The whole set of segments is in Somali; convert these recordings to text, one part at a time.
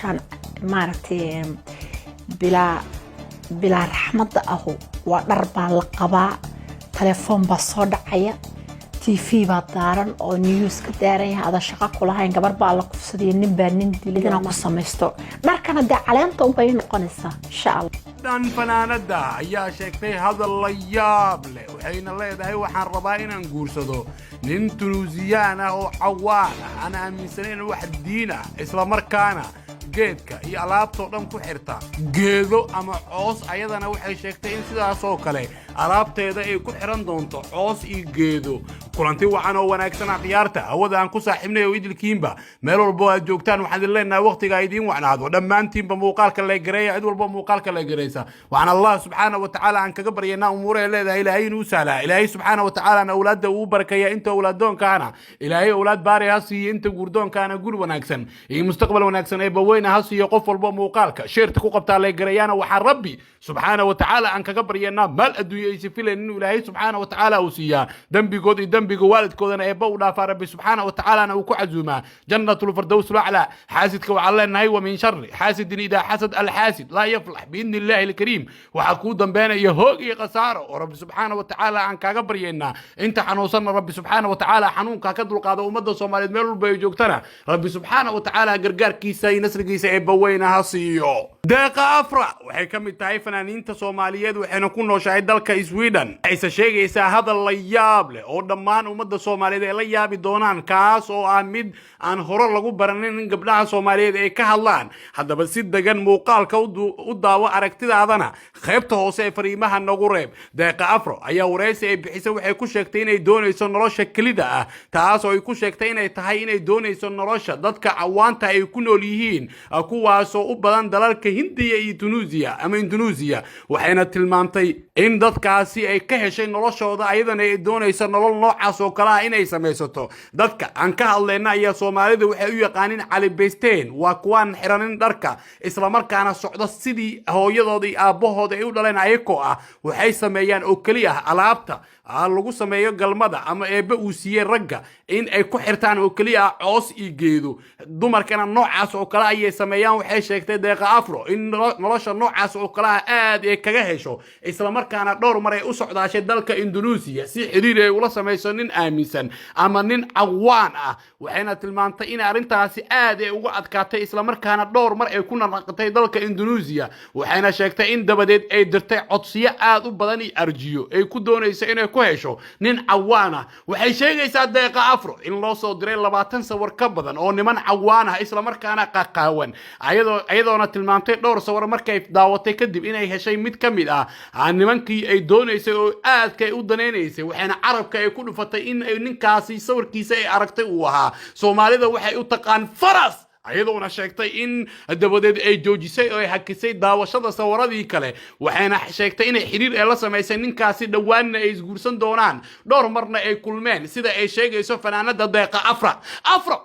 noloshan maaragtay bila raxmada aho waa dhar baa la qabaa telefoon baa soo dhacaya TV baa daaran oo news ka daaraya hada shaqo kulahayn gabar baa la kufsaday nin baa nin dilidana ku samaysto dharkana da caleenta u bay noqonaysaa insha Allah dan fanaanada ayaa sheegtay hadal la yaab leh waxayna leedahay waxaan rabaa inaan guursado nin Tunisian ah oo cawaan ah ana aaminsaneyn wax diin ah isla markaana geedka iyo alaabto dhan ku xirta geedo ama coos ayadana waxay sheegtay in sidaas oo kale alaabteeda ay ku xiran doonto coos iyo geedo kulanti waxaan oo wanaagsan ciyaarta hawada aan ku saaxiibnay oo idilkiinba meel walba aad joogtaan waxaan leenahay waqtiga idin wacnaado dhammaantiinba muuqaalka la gareeyo cid walba muuqaalka la gareeysa waxaan Allah subhanahu wa ta'ala aan kaga baryeena umuure leedahay ilaahay inuu saala ilaahay subhanahu wa ta'ala awlaadda uu barakaya inta awlaadoonkana ilaahay awlaad baariyaasi inta gurdoonkana gur wanaagsan iyo mustaqbal wanaagsan ee baweyn hasiyo qof walba muuqaalka sheerta ku qabtaa la gareeyana waxa rabbi subhanahu wa ta'ala aan kaga baryeena mal adduunyada si filan inuu ilaahay subhanahu wa ta'ala uu siiya dambigood iyo dambiga waalidkoodana ee baa u dhaafaa rabbi subhanahu wa ta'ala uu ku cazuuma jannatul firdaws al'a xaasidka waxa leenahay wa min sharri xaasidin ida hasad al xaasid la yaflah bi idni allah al kareem waxa ku dambeynaya hoog iyo qasaaro oo rabbi subhanahu wa ta'ala aan kaga baryeena inta xanuunsan rabbi subhanahu wa ta'ala xanuunka ka dulqaado ummadda Soomaaliyeed meel walba ay joogtana rabbi subhanahu wa ta'ala gargaarkiisa iyo nasrigiisa ee baweynaha siiyo deeqa afra waxay kamid tahay fanaaniinta Soomaaliyeed waxayna ku nooshahay dalka Sweden aysa sheegaysaa hadal la yaab leh oo dhammaan ummadda Soomaaliyeed ay la yaabi doonaan kaas oo aan mid aan hore lagu baranin in gabdhaha Soomaaliyeed ay ka hadlaan haddaba si dagan muuqaalka u daawo aragtidaadana qaybta hoose ee fariimaha nagu reeb deeqa afra ayaa wareysi ay bixisay waxay ku sheegtay inay doonayso nolosha kelida ah taas oo ay ku sheegtay inay tahay inay doonayso nolosha dadka cawaanta ay ku nool yihiin kuwaas oo u badan dalalka Hindiya iyo Tunisia ama Indonesia waxayna tilmaantay in dadkaasi ay ka heshay noloshooda ayadana ay doonayso nolol noocaas oo kala ah inay samaysato dadka aan ka hadlayna ayaa Soomaalida waxay u yaqaanin cali beesteen waa kuwan xiranin dharka isla markaana socdo sidii hooyadooda iyo aabahooda ay u dhaleen ayako ah waxay sameeyaan oo kaliya alaabta lagu sameeyo galmada ama eeba uu siiyay ragga in ay ku xirtaan oo kaliya coos iyo geedo dumarkana noocaas oo kala ay sameeyaan waxay sheegtay deeqa afro in nolosha noocaas oo kala aad ay kaga hesho isla markaana dhowr mar ay u socdaashay dalka Indonesia si xiriir ay ula sameeyso nin aaminsan ama nin cawaan ah waxayna tilmaantay in arintaasi aad ay uga adkaatay isla markaana dhowr mar ay ku naqatay dalka Indonesia waxayna sheegtay in dabadeed ay dirtay codsiyo aad u badan iyo arjiyo ay ku doonayso inay ku hesho nin cawaana waxay sheegaysaa deeqa afro in loo soo diray 20 sawir ka badan oo niman cawaan ah isla markaana qaqaawan ayadoona tilmaantay dhowr sawir markay daawatay kadib inay heshay mid kamid ah nimankii ay doonaysay oo aadka ay u daneynaysay waxayna carabka ay ku dhufatay in ninkaasi sawirkiisa ay aragtay uu ahaa Soomaalida waxay u taqaan faras ayadoona sheegtay in dabadeed ay joojisay oo ay hakisay daawashada sawaradii kale waxayna sheegtay inay xiriir ay la sameysay ninkaasi dhawaanna ay isguursan doonaan dhowr marna ay kulmeen sida ay sheegayso fanaanada deeqa afra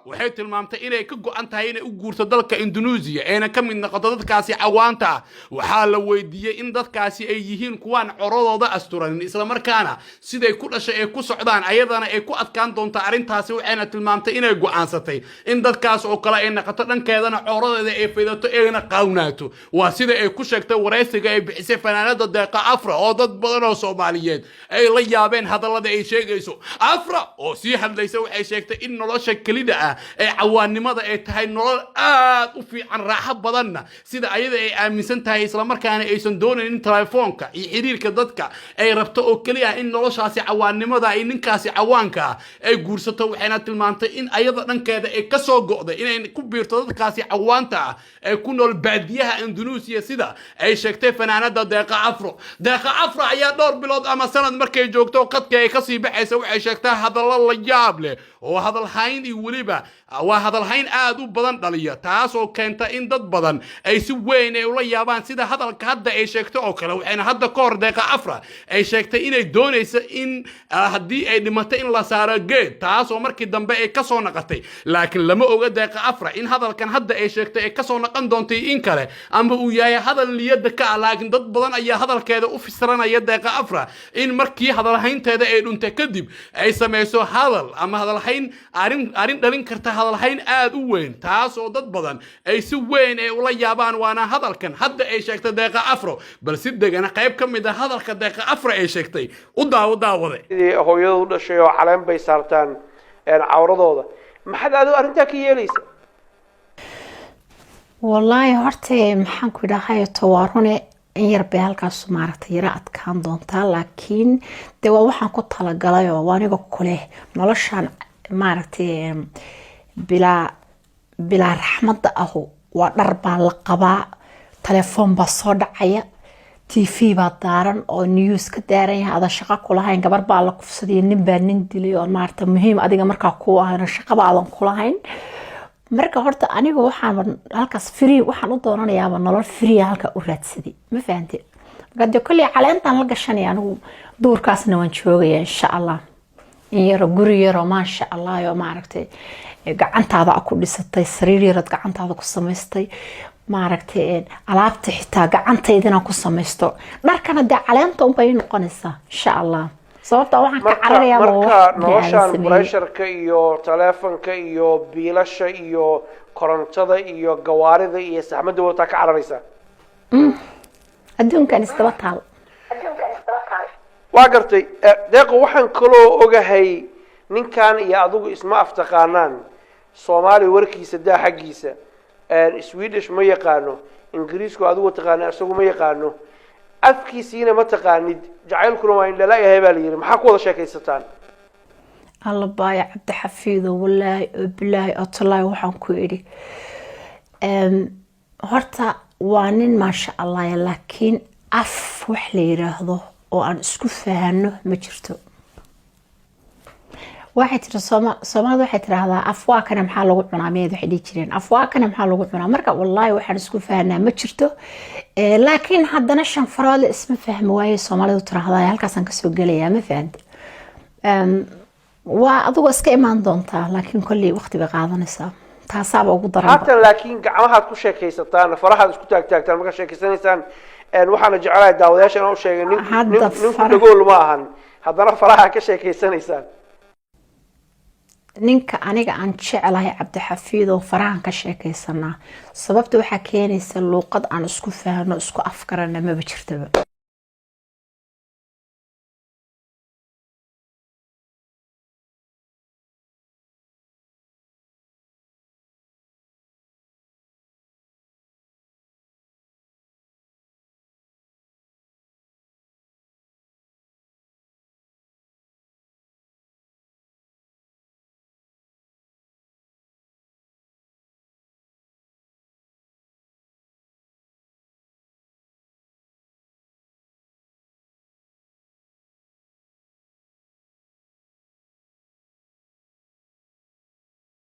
waxay tilmaamtay inay ka go'an tahay inay u guurto dalka Indonesia eena ka mid noqoto dadkaasi cawaanta waxaa la weydiiyay in dadkaasi ay yihiin kuwan corodooda asturan isla markaana siday ku dhashay ay ku socdaan ayadana ay ku adkaan doonto arintaasi waxayna tilmaamtay inay go'aansatay in dadkaas oo kale ay dhankeedana coorodeeda ay fidato eena qaawnaato waa sida ay ku sheegtay wareysiga ay bixisay fanaanada deeqa afra oo dad badan oo Soomaaliyeed ay la yaabeen hadallada ay sheegayso afra oo si hadlaysa waxay sheegtay in nolosha kelida ah ee cawaannimada ay tahay nolol aad u fiican raaxo badanna sida ayada ay aaminsan tahay isla markaana aysan doonayn telefoonka iyo xiriirka dadka ay rabto oo kaliya in noloshaasi cawaannimada ay ninkaasi cawaanka ay guursato waxayna tilmaantay in ayada dhankeeda ay ka soo go'day inay ku dadkaasi cawaanta ay ku nool baadiyaha Indonesia sida ay sheegtay fanaanada deeqa afro ayaa dhowr bilood ama sanad markay joogto qadka ay ka sii baxaysa waxay sheegtay hadallo la yaab leh oo hadal hayn iyo waliba waa hadal hayn aad u badan dhaliya taas oo keenta in dad badan ay si weyn ay ula yaabaan sida hadalka hadda ay sheegtay oo kale waxayna hadda ka hor deeqa afra ay sheegtay inay doonayso in hadii ay dhimato in la saaro geed taas oo markii dambe ay ka soo naqatay laakiin lama oga deeqa afra in hadalkan hadda ay sheegtay ay kasoo naqan doontay in kale ama uu yahay hadal niyada ka ah laakiin dad badan ayaa hadalkeeda u fasiranaya deeqa afra in markii hadalhaynteeda ay dhuntay kadib ay samayso hadal ama hadalhayn arrin dhalin karta hadalhayn aad u weyn taas oo dad badan ay si weyn ay ula yaabaan waana hadalkan hadda ay sheegtay deeqa afro bal si degana qayb ka mid ah hadalka deeqa afra ay sheegtay u daawade hooyadu u dhashay oo caleen bay saartaan cawradooda maxaad aad arrintaa ka yeelaysa wallaahi horta maxaan ku idhahay tawaarune in yar bay halkaas maaragtay yara adkaan doontaa laakiin dee waa waxaan ku talagalay oo aniga kule noloshaan maaragtay bilaa raxmadda ahu waa dhar baa la qabaa telefoon baa soo dhacaya TV baa daaran oo news ka daaran yahay ada shaqo ku lahayn gabar baa la kufsaday nin baa nin dilay oo maarta muhiim adiga markaa ku ahayna shaqo baadan ku lahayn marka horta aniga waxaan halkaas free waxaan u doonanayaa nolol free halka u raadsaday ma fahanteen marka kulli caleentan la gashanay anigu duurkaasna waan joogaya insha Allah in yar guri yar ma sha Allah iyo maaragtay gacantaada ku dhisatay sariir yar gacantaada ku samaystay maaragtay alaabta xitaa gacantaydina ku samaysto dharkana de caleenta un bay noqonaysaa insha Allah sababta waxaan ka cararayaa marka noloshaan pressure-ka iyo telefoonka iyo biilasha iyo korontada iyo gawaarida iyo saxmadda wata ka cararaysaa adduunkan isdaba taal waa gartay deeqo waxaan kaloo ogahay ninkan iyo adigu isma aftaqaanaan Soomaali warkiisa daa xagiisa Swedish ma yaqaano Ingiriisku adigu taqaan asagu ma yaqaano afkiisina ma taqaanid jacaylkuna waa in la yahay baa leeyahay maxaa ku wada sheekaysataan alla baaya Cabdi Xafiid wallahi billahi atallaa waxaan ku idhi horta waa nin ma sha Allah laakiin af wax la yiraahdo oo aan isku fahanno ma jirto waxay tiri Soomaalidu waxay tiraahdaa afwaakana maxaa lagu cunaa meed waxay dhigi jireen afwaakana maxaa lagu cunaa marka wallahi waxaan isku fahanaa ma jirto laakiin haddana shan farood isma fahmi waayo Soomaalidu tiraahdaa halkaas aan ka soo galayaa ma fahanti waa adigu iska imaan doontaa laakiin kulli waqti bay qaadanaysaa taasaaba ugu daran hatta laakiin gacmahaad ku sheekaysataan farahaad isku taagtaan marka sheekaysanaysaan waxaana jecelahay daawadayaasha inuu sheegay ninku dhagool ma ahan haddana faraha ka sheekaysanaysaan ninka aniga aan jecelahay Cabdi Xafiid oo farahan ka sheekaysanaa sababta waxa keenaysa luqad aan isku fahano isku afkarana ma jirtaba